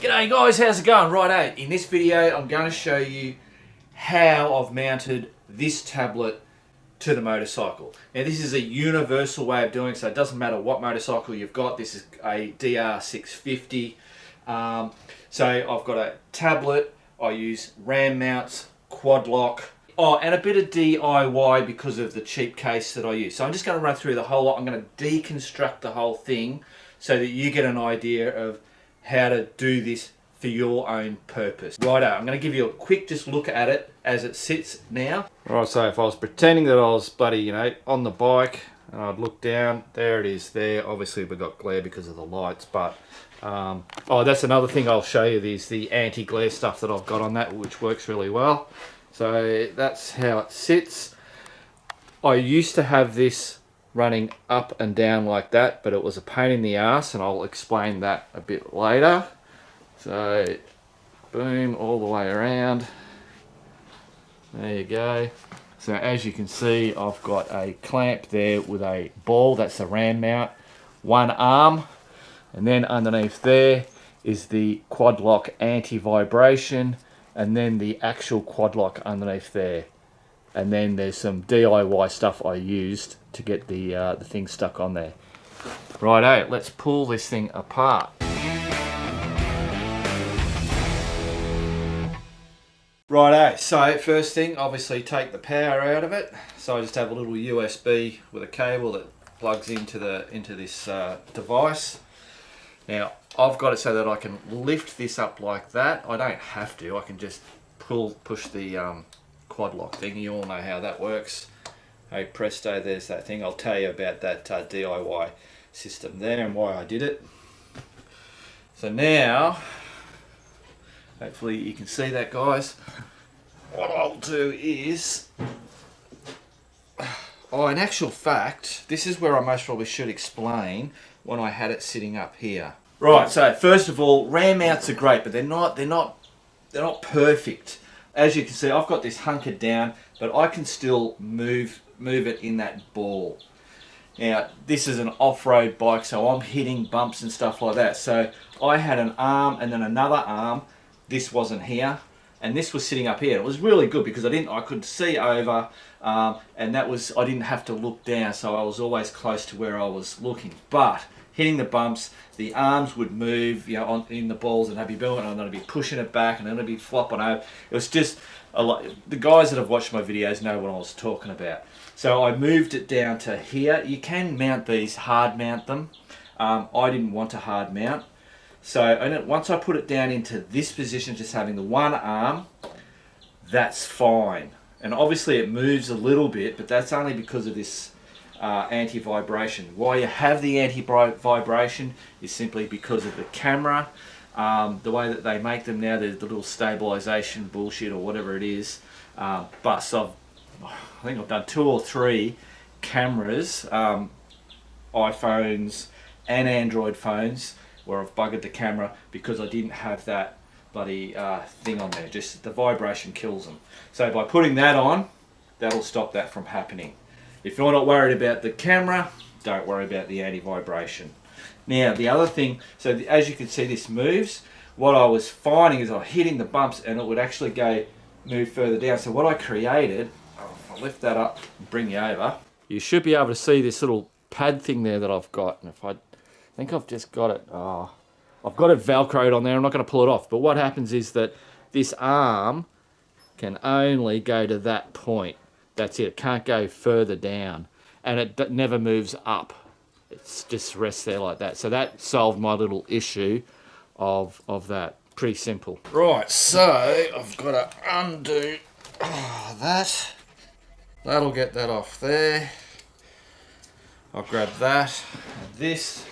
G'day guys, how's it going? Righto, in this video I'm going to show you how I've mounted this tablet to the motorcycle. Now this is a universal way of doing it, so it doesn't matter what motorcycle you've got. This is a DR650. So I've got a tablet, I use RAM mounts, quad lock, and a bit of DIY because of the cheap case that I use. So I'm just going to run through the whole lot. I'm going to deconstruct the whole thing so that you get an idea of how to do this for your own purpose. Righto, I'm going to give you a quick just look at it as it sits now. Right, so if I was pretending that I was bloody, on the bike and I'd look down, there it is there. Obviously we've got glare because of the lights, but oh, that's another thing I'll show you, is the anti-glare stuff that I've got on that, which works really well. So that's how it sits. I used to have this running up and down like that, but it was a pain in the ass, and I'll explain that a bit later. So boom, all the way around, there you go. So as you can see, I've got a clamp there with a ball, that's the RAM mount, one arm, and then underneath there is the quad lock anti-vibration, and then the actual quad lock underneath there. And then there's some DIY stuff I used to get the thing stuck on there. Righto, let's pull this thing apart. Righto, so first thing, obviously take the power out of it. So I just have a little USB with a cable that plugs into this device. Now I've got it so that I can lift this up like that. I don't have to, I can just push the quad lock thing. You all know how that works. Hey presto, there's that thing. I'll tell you about that DIY system there and why I did it. So now, hopefully you can see that, guys. What I'll do is, in actual fact, this is where I most probably should explain when I had it sitting up here. Right, so first of all, RAM mounts are great, but they're not perfect. As you can see, I've got this hunkered down, but I can still move it in that ball. Now, this is an off-road bike, so I'm hitting bumps and stuff like that. So I had an arm and then another arm. This wasn't here, and this was sitting up here. It was really good because I could see over, and I didn't have to look down, so I was always close to where I was looking. But hitting the bumps, the arms would move, in the balls, and I'd be doing it, and I'd be pushing it back, and then it'd be flopping over. It was just a lot. The guys that have watched my videos know what I was talking about. So I moved it down to here. You can mount these, hard mount them. I didn't want a hard mount. So once I put it down into this position, just having the one arm, that's fine. And obviously it moves a little bit, but that's only because of this anti-vibration. Why you have the anti-vibration is simply because of the camera. The way that they make them now, there's the little stabilization bullshit or whatever it is. But I think I've done 2 or 3 cameras, iPhones and Android phones, where I've buggered the camera because I didn't have that bloody thing on there. Just the vibration kills them. So by putting that on, that'll stop that from happening. If you're not worried about the camera, don't worry about the anti-vibration. Now the other thing, so as you can see, this moves. What I was finding is I was hitting the bumps and it would actually move further down. So what I created, I'll lift that up and bring you over. You should be able to see this little pad thing there that I've got. And I think I've just got it, I've got it Velcroed on there. I'm not going to pull it off. But what happens is that this arm can only go to that point. That's it. It can't go further down, and it never moves up. It just rests there like that. So that solved my little issue of that. Pretty simple. Right, so I've got to undo that. That'll get that off there. I'll grab that and this.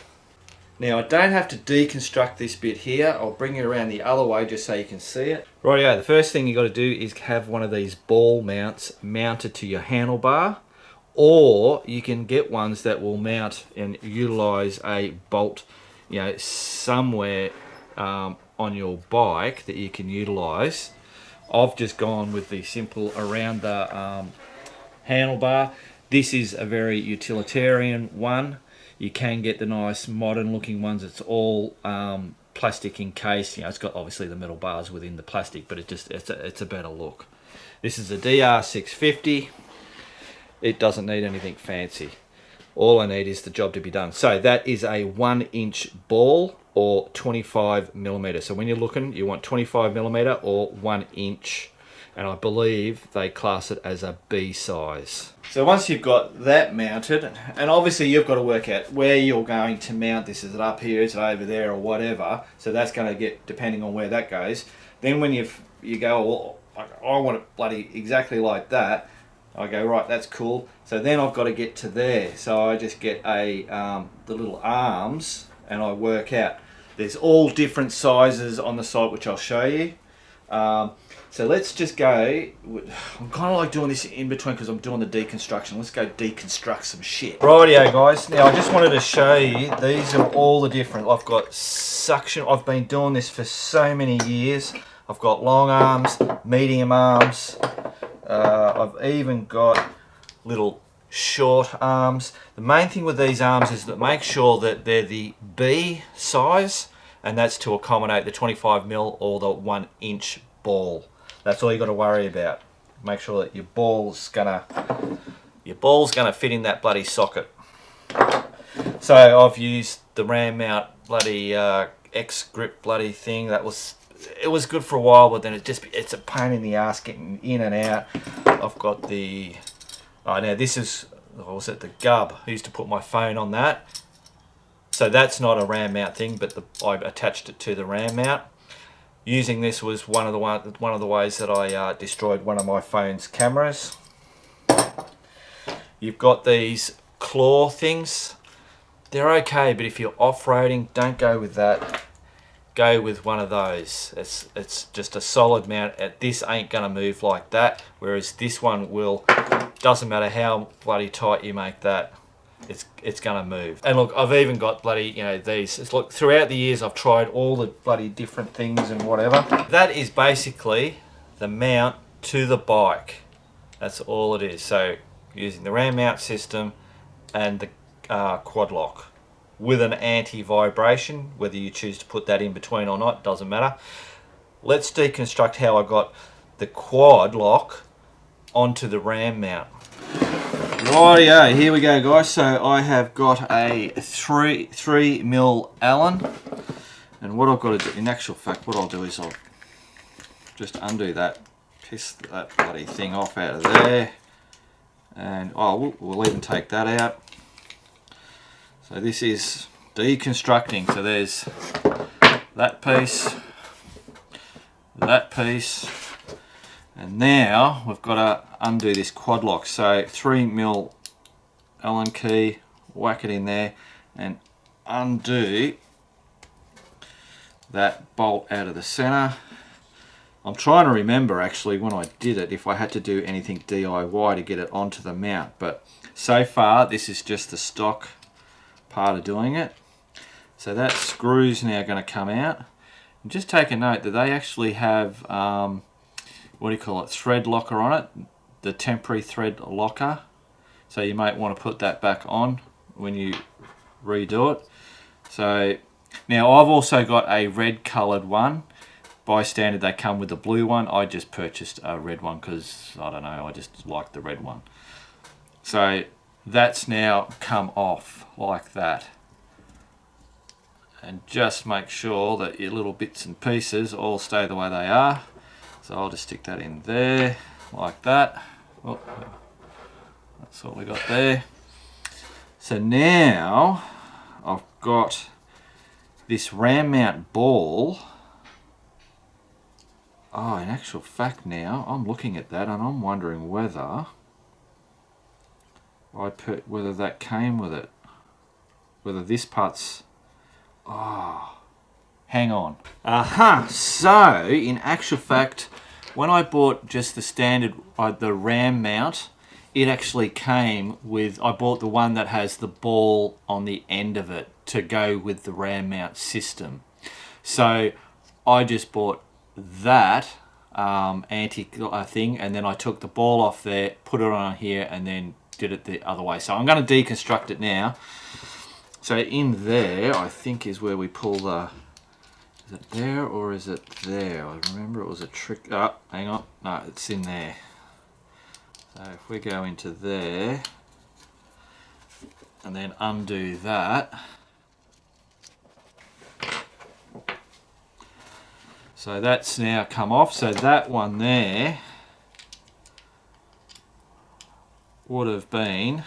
Now I don't have to deconstruct this bit here. I'll bring it around the other way just so you can see it. Rightio, the first thing you got to do is have one of these ball mounts mounted to your handlebar, or you can get ones that will mount and utilize a bolt, somewhere on your bike that you can utilize. I've just gone with the simple around the handlebar. This is a very utilitarian one. You can get the nice modern looking ones. It's all plastic encased. You know, it's got obviously the metal bars within the plastic, but it's a better look. This is a DR650. It doesn't need anything fancy. All I need is the job to be done. So that is a 1-inch ball or 25mm. So when you're looking, you want 25mm or 1 inch. And I believe they class it as a B size. So once you've got that mounted, and obviously you've got to work out where you're going to mount this. Is it up here, is it over there, or whatever. So that's going to get, depending on where that goes. Then when you go, well, I want it bloody exactly like that, I go, right, that's cool. So then I've got to get to there. So I just get the little arms and I work out. There's all different sizes on the site, which I'll show you. So let's just go, I'm kind of like doing this in between because I'm doing the deconstruction. Let's go deconstruct some shit. Rightio guys, now I just wanted to show you, these are all the different, I've got suction, I've been doing this for so many years. I've got long arms, medium arms, I've even got little short arms. The main thing with these arms is that make sure that they're the B size, and that's to accommodate the 25mm or the 1-inch ball. That's all you got to worry about. Make sure that your ball's gonna fit in that bloody socket. So I've used the ram mount bloody X grip bloody thing. It was good for a while, but then it's a pain in the ass getting in and out. I've got the now this is, what was it, the gub. I used to put my phone on that. So that's not a ram mount thing, but I attached it to the ram mount. Using this was one of the ways that I destroyed one of my phone's cameras. You've got these claw things. They're okay, but if you're off-roading, don't go with that. Go with one of those. It's just a solid mount. This ain't gonna move like that, whereas this one will. Doesn't matter how bloody tight you make that. It's gonna move. And look, I've even got bloody, you know, these. Look, throughout the years I've tried all the bloody different things and whatever. That is basically the mount to the bike. That's all it is. So using the ram mount system and the quad lock with an anti-vibration, whether you choose to put that in between or not, doesn't matter. Let's deconstruct how I got the quad lock onto the ram mount. Rightio, here we go guys. So I have got a 3mm Allen, and what I've got to do, in actual fact, what I'll do is I'll just undo that, piss that bloody thing off out of there, and we'll even take that out. So this is deconstructing. So there's that piece, and now we've got to undo this quad lock. So 3mm Allen key, whack it in there and undo that bolt out of the center. I'm trying to remember actually when I did it if I had to do anything DIY to get it onto the mount, but so far this is just the stock part of doing it. So that screw's now going to come out. And just take a note that they actually have what do you call it, thread locker on it, the temporary thread locker. So you might want to put that back on when you redo it. So now I've also got a red coloured one. By standard they come with the blue one. I just purchased a red one because I don't know, I just like the red one. So that's now come off like that. And just make sure that your little bits and pieces all stay the way they are. So I'll just stick that in there like that. Oh, that's what we got there. So now I've got this ram mount ball. Oh, in actual fact now I'm looking at that and I'm wondering whether whether that came with it, whether this part's, hang on. So in actual fact, when I bought just the standard, the ram mount, it actually came with, I bought the one that has the ball on the end of it to go with the ram mount system. So I just bought that anti thing, and then I took the ball off there, put it on here, and then did it the other way. So I'm going to deconstruct it now. So in there, I think is where we pull the, Is it there or is it there? I remember it was a trick. Oh, hang on. No, it's in there. So if we go into there and then undo that. So that's now come off. So that one there would have been,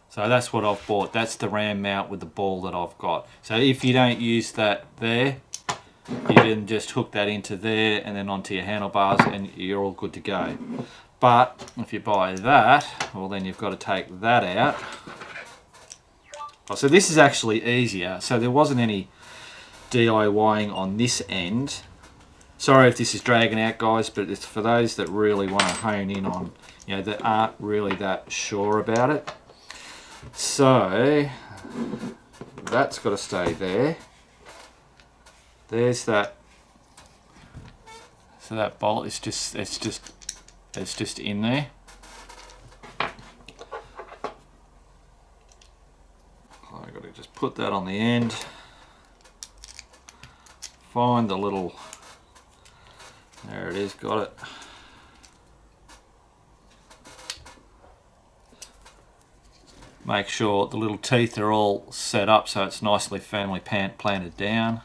so that's what I've bought. That's the RAM mount with the ball that I've got. So if you don't use that there, you can just hook that into there and then onto your handlebars and you're all good to go. But if you buy that, well then you've got to take that out. Oh, so this is actually easier. So there wasn't any DIYing on this end. Sorry if this is dragging out, guys, but it's for those that really want to hone in on, you know, that aren't really that sure about it. So that's got to stay there. There's that. So that bolt is just it's just in there. I've got to just put that on the end. Find the little, there it is, got it. Make sure the little teeth are all set up so it's nicely firmly planted down.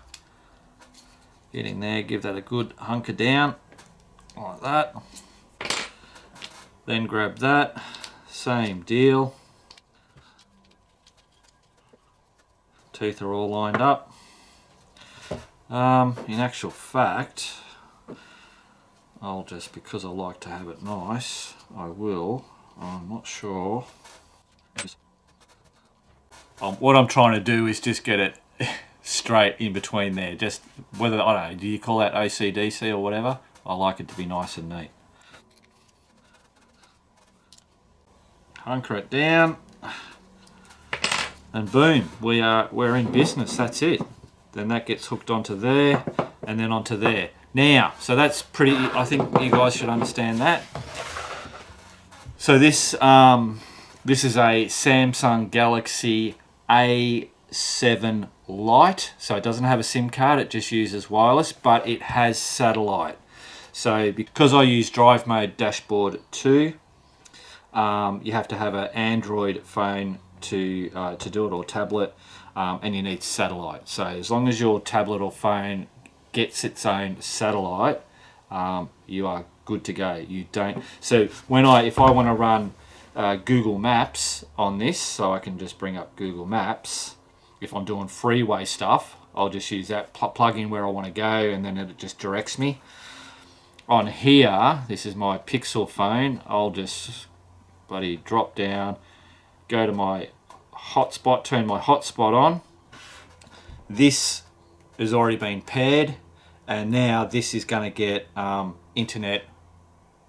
Get in there, give that a good hunker down, like that. Then grab that, same deal. Teeth are all lined up. In actual fact, I'll just, because I like to have it nice, I will, I'm not sure. What I'm trying to do is just get it straight in between there. Just whether, I don't know, do you call that OCDC or whatever? I like it to be nice and neat. Hunker it down, and boom, we're in business. That's it. Then that gets hooked onto there, and then onto there. Now, so that's pretty. I think you guys should understand that. So this is a Samsung Galaxy A7 Lite. So it doesn't have a SIM card. It just uses wireless, but it has satellite. So because I use Drive Mode Dashboard 2. You have to have an Android phone to do it, or tablet, and you need satellite. So as long as your tablet or phone gets its own satellite, you are good to go. You don't. So if I want to run Google Maps on this, so I can just bring up Google Maps. If I'm doing freeway stuff, I'll just use that, plug in where I want to go, and then it just directs me. On here, this is my Pixel phone. I'll just bloody drop down, go to my hotspot, turn my hotspot on. This has already been paired, and now this is going to get internet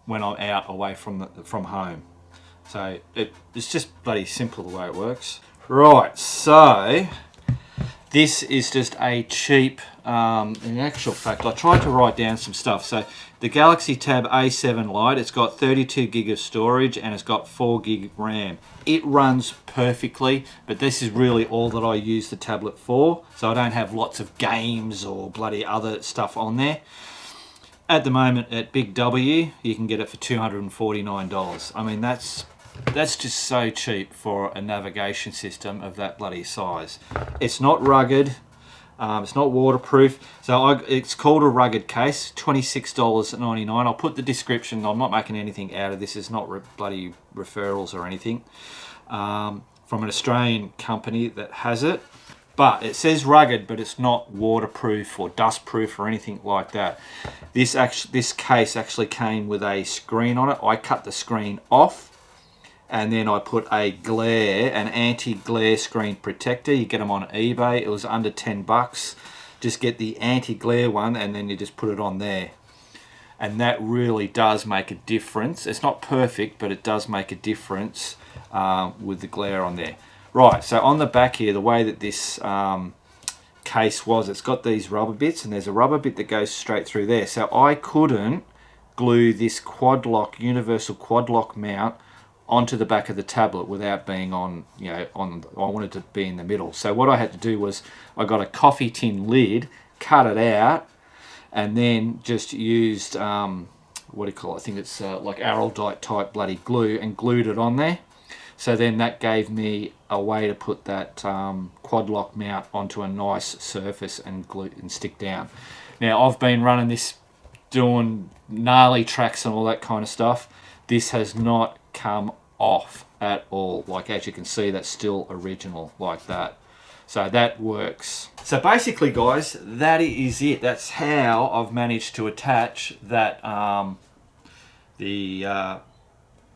when I'm out away from home. So it's just bloody simple the way it works. Right, so this is just a cheap, in actual fact, I tried to write down some stuff. So the Galaxy Tab A7 Lite, it's got 32 gig of storage and it's got 4 gig RAM. It runs perfectly, but this is really all that I use the tablet for. So I don't have lots of games or bloody other stuff on there. At the moment at Big W, you can get it for $249. I mean, that's just so cheap for a navigation system of that bloody size. It's not rugged. It's not waterproof, so it's called a rugged case, $26.99. I'll put the description. I'm not making anything out of this. It's not bloody referrals or anything, from an Australian company that has it. But it says rugged, but it's not waterproof or dustproof or anything like that. This case actually came with a screen on it. I cut the screen off, and then I put an anti-glare screen protector. You get them on eBay. It was under 10 bucks. Just get the anti-glare one, and then you just put it on there. And that really does make a difference. It's not perfect, but it does make a difference with the glare on there. Right, so on the back here, the way that this case was, it's got these rubber bits, and there's a rubber bit that goes straight through there. So I couldn't glue this universal quad lock mount onto the back of the tablet without being on, I wanted to be in the middle. So what I had to do was I got a coffee tin lid, cut it out and then just used, what do you call it? I think it's like araldite type bloody glue, and glued it on there. So then that gave me a way to put that quad lock mount onto a nice surface and glue and stick down. Now I've been running this, doing gnarly tracks and all that kind of stuff. This has not come off at all. Like, as you can see, that's still original like that. So that works. So basically guys, that is it. That's how I've managed to attach that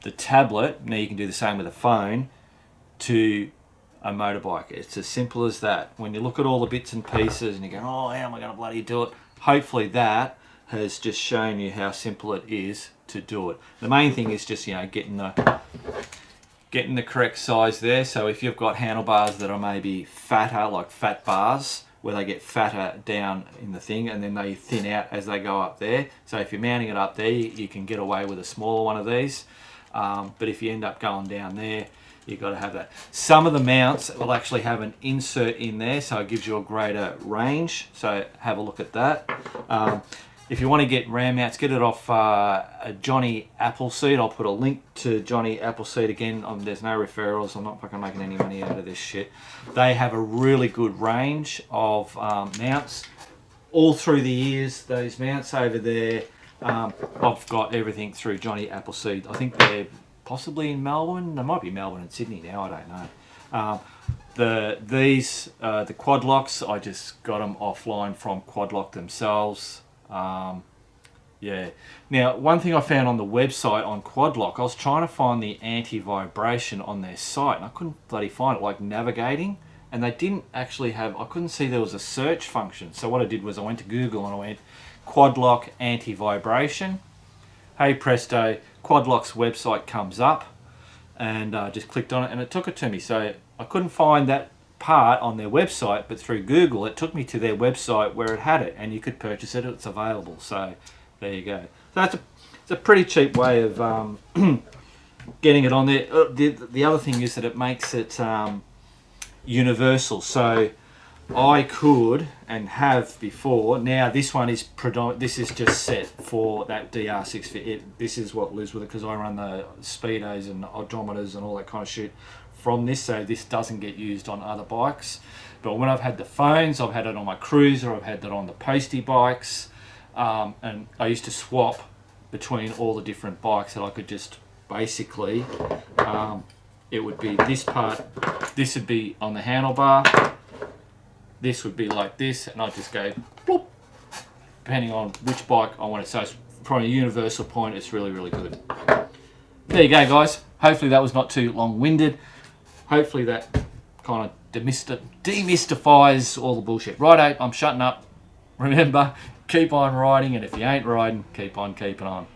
the tablet, now you can do the same with a phone, to a motorbike. It's as simple as that. When you look at all the bits and pieces and you go, oh, how am I going to bloody do it? Hopefully that has just shown you how simple it is to do it. The main thing is just, you know, getting the correct size there. So if you've got handlebars that are maybe fatter, like fat bars, where they get fatter down in the thing and then they thin out as they go up there. So if you're mounting it up there, you can get away with a smaller one of these. But if you end up going down there, you've got to have that. Some of the mounts will actually have an insert in there, so it gives you a greater range. So have a look at that. If you want to get RAM mounts, get it off Johnny Appleseed. I'll put a link to Johnny Appleseed again. There's no referrals. I'm not fucking making any money out of this shit. They have a really good range of mounts. All through the years, those mounts over there, I've got everything through Johnny Appleseed. I think they're possibly in Melbourne. They might be Melbourne and Sydney now, I don't know. The quad locks, I just got them offline from Quad Lock themselves. Yeah. Now, one thing I found on the website on Quad Lock, I was trying to find the anti-vibration on their site, and I couldn't bloody find it, like navigating. And they didn't actually have, I couldn't see there was a search function. So what I did was I went to Google and I went, Quad Lock anti-vibration. Hey presto, Quad Lock's website comes up, and just clicked on it and it took it to me. So I couldn't find that part on their website, but through Google it took me to their website where it had it, and you could purchase it. It's available. So there you go. So it's a pretty cheap way of getting it on there. The other thing is that it makes it universal. So I could, and have before, now this one is this is just set for that DR650. This is what lives with it, because I run the speedos and odometers and all that kind of shit from this, so this doesn't get used on other bikes. But when I've had the phones, I've had it on my Cruiser, I've had it on the postie bikes, and I used to swap between all the different bikes that I could just basically, it would be this part, this would be on the handlebar, this would be like this, and I just go bloop, depending on which bike I want it. So it's, from a universal point, it's really, really good. There you go, guys. Hopefully that was not too long-winded. Hopefully that kind of demystifies all the bullshit. Righto, I'm shutting up. Remember, keep on riding, and if you ain't riding, keep on keeping on.